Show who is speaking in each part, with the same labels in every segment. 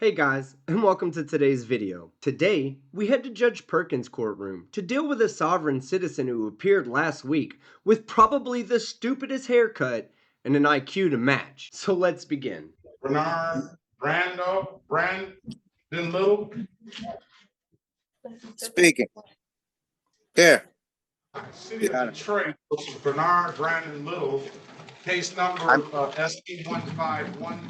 Speaker 1: Hey guys, and welcome to today's video. Today, we head to Judge Perkins' courtroom to deal with a sovereign citizen who appeared last week with probably the stupidest haircut and an IQ to match. So let's begin.
Speaker 2: Bernard, Brandon Little.
Speaker 3: Speaking. There.
Speaker 2: City of Detroit, Bernard Brandon Little, case number SP 1513015,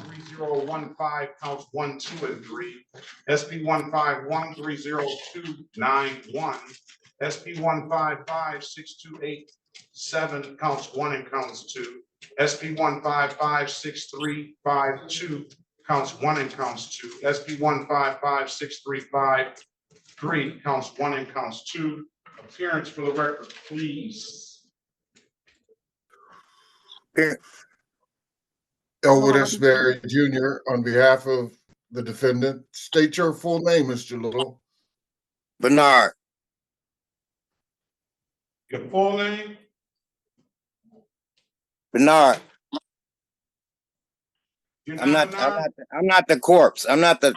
Speaker 2: counts 1, 2, and 3. SP 1513091, SP 1556287, counts 1 and counts 2. SP 1556352, counts 1 and counts 2. SP 1556353, counts 1 and counts 2. Appearance for the record, please.
Speaker 4: Elwood Berry Jr. on behalf of the defendant. State your full name, Mr. Little.
Speaker 3: Bernard.
Speaker 2: Your full name?
Speaker 3: Bernard. I'm not the corpse. I'm not the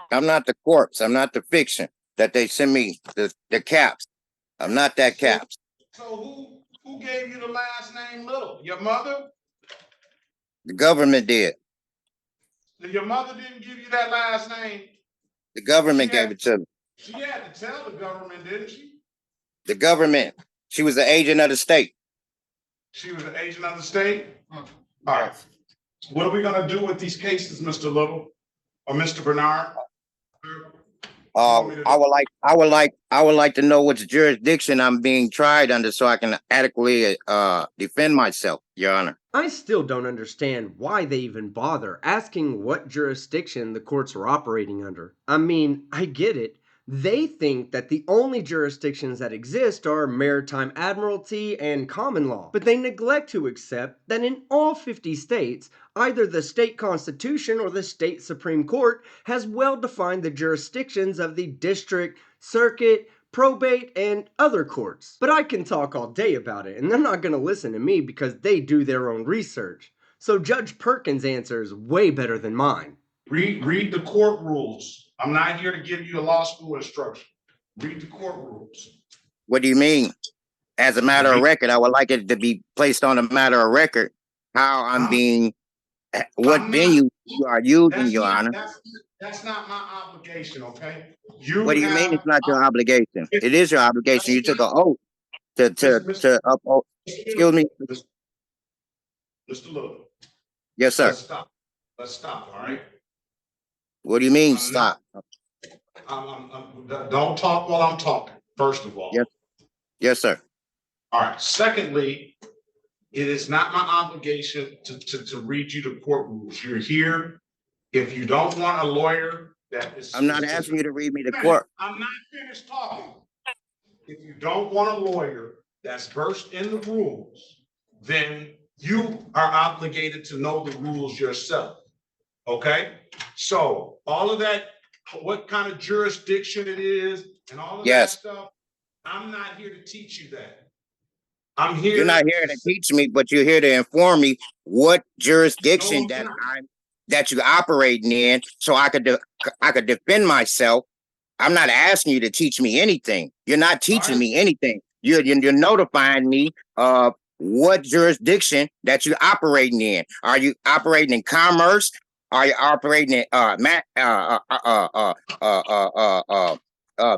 Speaker 3: corpse. I'm not the fiction that they send me, the caps. I'm not that caps.
Speaker 2: So who gave you the last name Little? Your mother?
Speaker 3: The government did.
Speaker 2: Your mother didn't give you that last name.
Speaker 3: The government gave it to me.
Speaker 2: She had to tell the government, didn't she?
Speaker 3: The government. She was the agent of the state.
Speaker 2: She was an agent of the state? All right. What are we going to do with these cases, Mr. Little or Mr. Bernard?
Speaker 3: I would like to know which jurisdiction I'm being tried under so I can adequately defend myself, Your Honor.
Speaker 1: I still don't understand why they even bother asking what jurisdiction the courts are operating under. I mean, I get it. They think that the only jurisdictions that exist are maritime admiralty and common law, but they neglect to accept that in all 50 states, either the state constitution or the state Supreme Court has well defined the jurisdictions of the district, circuit, probate, and other courts. But I can talk all day about it, and they're not going to listen to me because they do their own research. So Judge Perkins' answer is way better than mine.
Speaker 2: Read the court rules. I'm not here to give you a law school instruction. Read the court rules.
Speaker 3: What do you mean? As a matter of record, I would like it to be placed on a matter of record how I'm being, what venue you are using, Your Honor.
Speaker 2: That's not my obligation, okay?
Speaker 3: What do you mean it's not your obligation? It is your obligation. You took an oath to uphold. Excuse me.
Speaker 2: Mr. Little.
Speaker 3: Yes, sir.
Speaker 2: Let's stop, all right?
Speaker 3: What do you mean, stop?
Speaker 2: Don't talk while I'm talking, first of all.
Speaker 3: Yes. Yes, sir.
Speaker 2: All right. Secondly, it is not my obligation to read you the court rules. You're here. If you don't want a lawyer that is...
Speaker 3: I'm not asking you to read me the court.
Speaker 2: I'm not finished talking. If you don't want a lawyer that's versed in the rules, then you are obligated to know the rules yourself. Okay? So all of that, what kind of jurisdiction it is and all of that stuff, I'm not here to teach you that. I'm here.
Speaker 3: You're not here to teach me, but you're here to inform me what jurisdiction that you're operating in so I could defend myself. I'm not asking you to teach me anything. You're not teaching me anything. You're notifying me of what jurisdiction that you're operating in. Are you operating in commerce? Are you operating in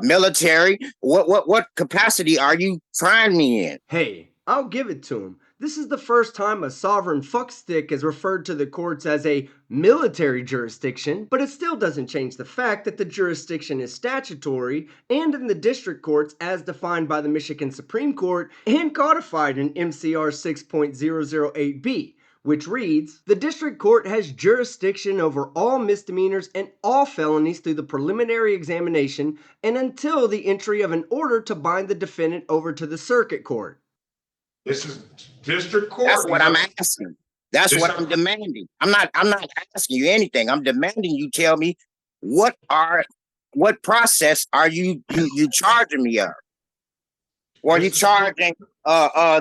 Speaker 3: military? What capacity are you trying me in?
Speaker 1: Hey, I'll give it to him. This is the first time a sovereign fuckstick has referred to the courts as a military jurisdiction, but it still doesn't change the fact that the jurisdiction is statutory and in the district courts as defined by the Michigan Supreme Court and codified in MCR 6.008b. Which reads, the district court has jurisdiction over all misdemeanors and all felonies through the preliminary examination and until the entry of an order to bind the defendant over to the circuit court.
Speaker 2: This is district court.
Speaker 3: That's what I'm asking. That's what I'm demanding. I'm not asking you anything. I'm demanding you tell me what process are you charging me of? Or are you charging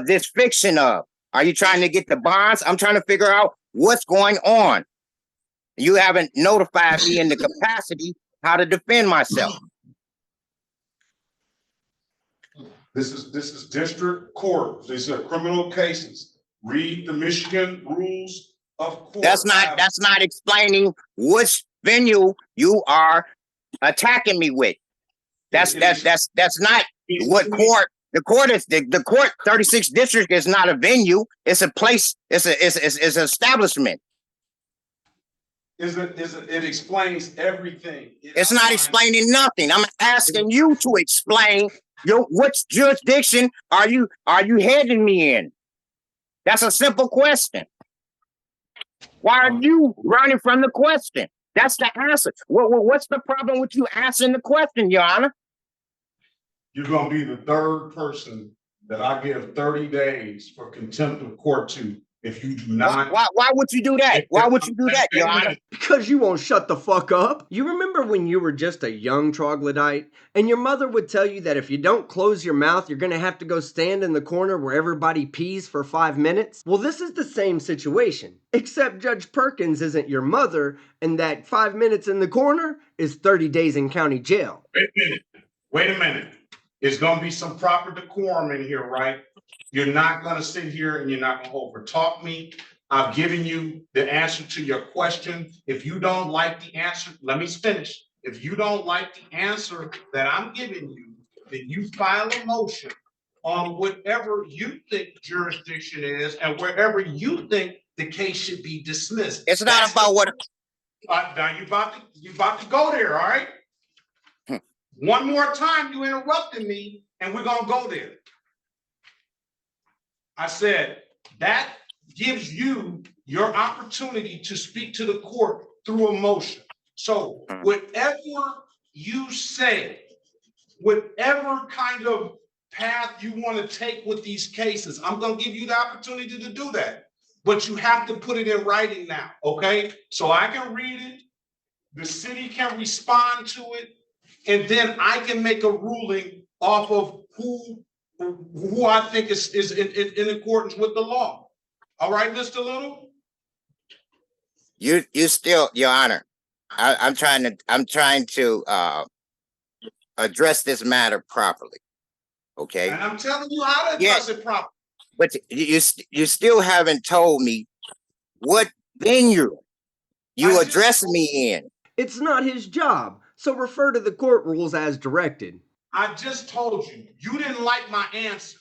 Speaker 3: this fiction of? Are you trying to get the bonds? I'm trying to figure out what's going on. You haven't notified me in the capacity how to defend myself.
Speaker 2: This is district court. These are criminal cases. Read the Michigan rules of court.
Speaker 3: That's not explaining which venue you are attacking me with. That's not what court. The court is the court 36th district is not a venue. It's a place. It's an establishment.
Speaker 2: It explains everything.
Speaker 3: It's not explaining nothing. I'm asking you to explain which jurisdiction are you heading me in? That's a simple question. Why are you running from the question? That's the answer. What's the problem with you answering the question, Your Honor?
Speaker 2: You're going to be the third person that I give 30 days for contempt of court to if you do not.
Speaker 3: Why would you do that? Why would you do that, Your Honor?
Speaker 1: Because you won't shut the fuck up. You remember when you were just a young troglodyte and your mother would tell you that if you don't close your mouth, you're going to have to go stand in the corner where everybody pees for 5 minutes? Well, this is the same situation, except Judge Perkins isn't your mother, and that 5 minutes in the corner is 30 days in county jail.
Speaker 2: Wait a minute. There's going to be some proper decorum in here, right? You're not going to sit here and you're not going to overtalk me. I've given you the answer to your question. If you don't like the answer, let me finish. If you don't like the answer that I'm giving you, then you file a motion on whatever you think jurisdiction is and wherever you think the case should be dismissed.
Speaker 3: It's not about what.
Speaker 2: Now you about to go there, all right? One more time, you interrupted me, and we're gonna go there. I said that gives you your opportunity to speak to the court through a motion. So whatever you say, whatever kind of path you want to take with these cases, I'm gonna give you the opportunity to do that. But you have to put it in writing now, okay? So I can read it, the city can respond to it, and then I can make a ruling off of who I think is in accordance with the law. All right, Mr. Little?
Speaker 3: You still, Your Honor, I'm trying to address this matter properly. Okay.
Speaker 2: And I'm telling you how to address it properly.
Speaker 3: But you still haven't told me what venue you addressing me in.
Speaker 1: It's not his job, so refer to the court rules as directed.
Speaker 2: I just told you, you didn't like my answer.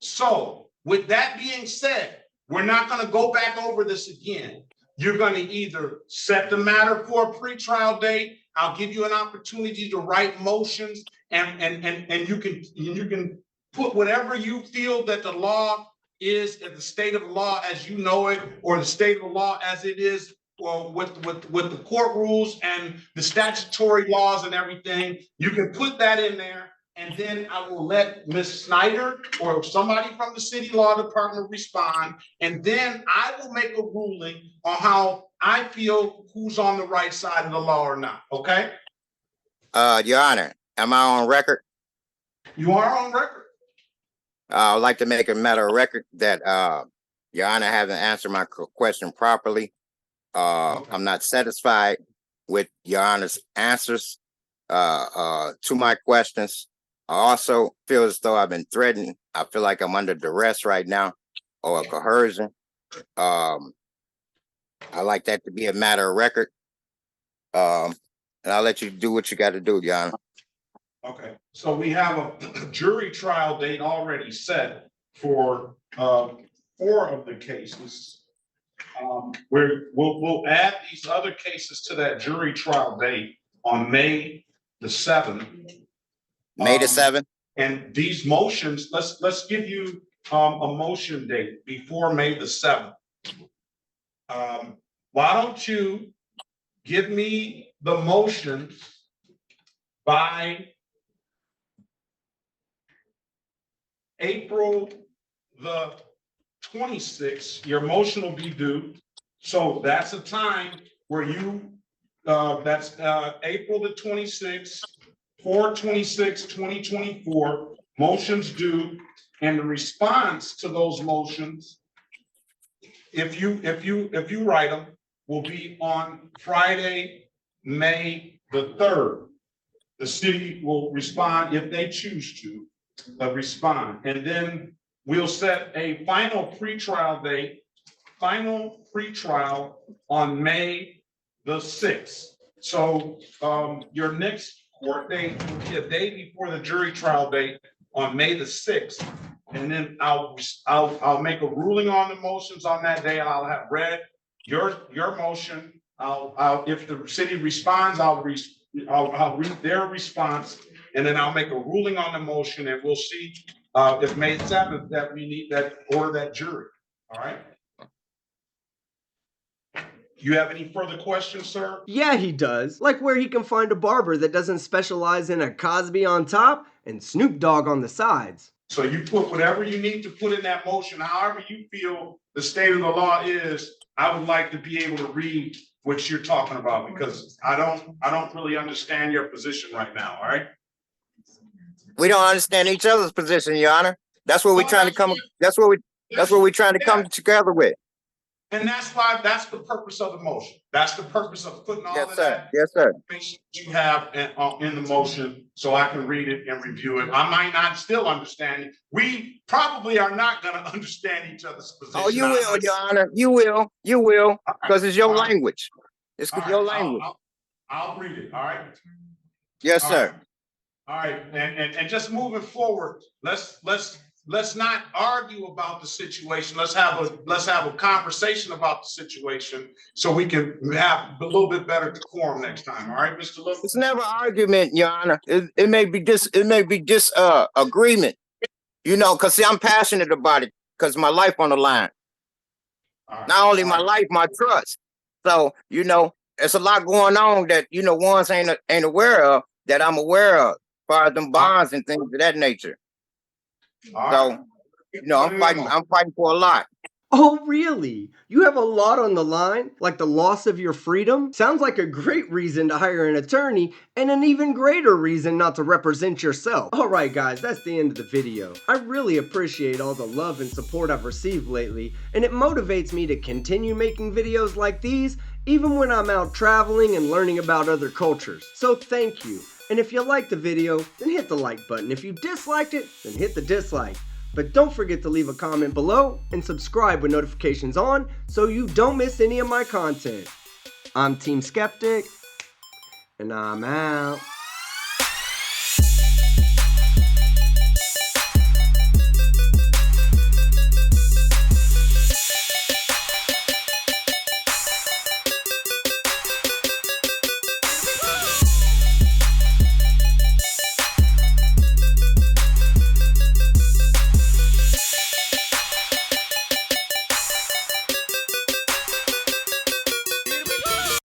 Speaker 2: So with that being said, we're not going to go back over this again. You're going to either set the matter for a pretrial date. I'll give you an opportunity to write motions, and you can put whatever you feel that the law is, the state of the law as you know it, or the state of the law as it is, or with the court rules and the statutory laws and everything. You can put that in there, and then I will let Ms. Snyder or somebody from the city law department respond, and then I will make a ruling on how I feel who's on the right side of the law or not, okay?
Speaker 3: Your Honor, am I on record?
Speaker 2: You are on record.
Speaker 3: I'd like to make a matter of record that Your Honor hasn't answered my question properly. I'm not satisfied with Your Honor's answers to my questions. I also feel as though I've been threatened. I feel like I'm under duress right now, or coercion. I like that to be a matter of record. And I'll let you do what you got to do, Your Honor.
Speaker 2: Okay, so we have a jury trial date already set for 4 of the cases. We'll add these other cases to that jury trial date on May the 7th.
Speaker 3: May the 7th.
Speaker 2: And these motions, let's give you a motion date before May the 7th. Why don't you give me the motions by April the 26th, your motion will be due. So that's a time where you, that's April the 26th, 4/26/2024, motions due, and the response to those motions, if you write them, will be on Friday, May the 3rd, the city will respond if they choose to respond. And then we'll set a final pretrial date, on May the 6th. So your next court date will be a day before the jury trial date on May the 6th. And then I'll make a ruling on the motions on that day. I'll have read your motion. I'll if the city responds, I'll read their response, and then I'll make a ruling on the motion, and we'll see if May 7th that we need that order that jury. All right. You have any further questions, sir?
Speaker 1: Yeah, he does. Like where he can find a barber that doesn't specialize in a Cosby on top and Snoop Dogg on the sides.
Speaker 2: So you put whatever you need to put in that motion, however you feel the state of the law is. I would like to be able to read what you're talking about, because I don't really understand your position right now. All right.
Speaker 3: We don't understand each other's position, Your Honor. That's what we're trying to come. That's what we're trying to come together with.
Speaker 2: And that's why that's the purpose of the motion. That's the purpose of putting all of that information you have in the motion, so I can read it and review it. I might not still understand it. We probably are not going to understand each other's position.
Speaker 3: Oh, you will, Your Honor. You will, because it's your language. It's your language.
Speaker 2: I'll read it. All right.
Speaker 3: Yes, sir.
Speaker 2: All right, and just moving forward, let's not argue about the situation. Let's have a conversation about the situation so we can have a little bit better decorum next time. All right, Mr. Little?
Speaker 3: It's never argument, Your Honor. It may be agreement. You know, because see, I'm passionate about it because my life on the line. Right. Not only my life, my trust. So, you know, there's a lot going on that, you know, ones ain't aware of that I'm aware of, as far as them bonds and things of that nature. So, you know, I'm fighting for a lot.
Speaker 1: Oh, really? You have a lot on the line? Like the loss of your freedom? Sounds like a great reason to hire an attorney, and an even greater reason not to represent yourself. Alright guys, that's the end of the video. I really appreciate all the love and support I've received lately, and it motivates me to continue making videos like these, even when I'm out traveling and learning about other cultures. So thank you. And if you liked the video, then hit the like button. If you disliked it, then hit the dislike. But don't forget to leave a comment below and subscribe with notifications on so you don't miss any of my content. I'm Team Skeptic, and I'm out.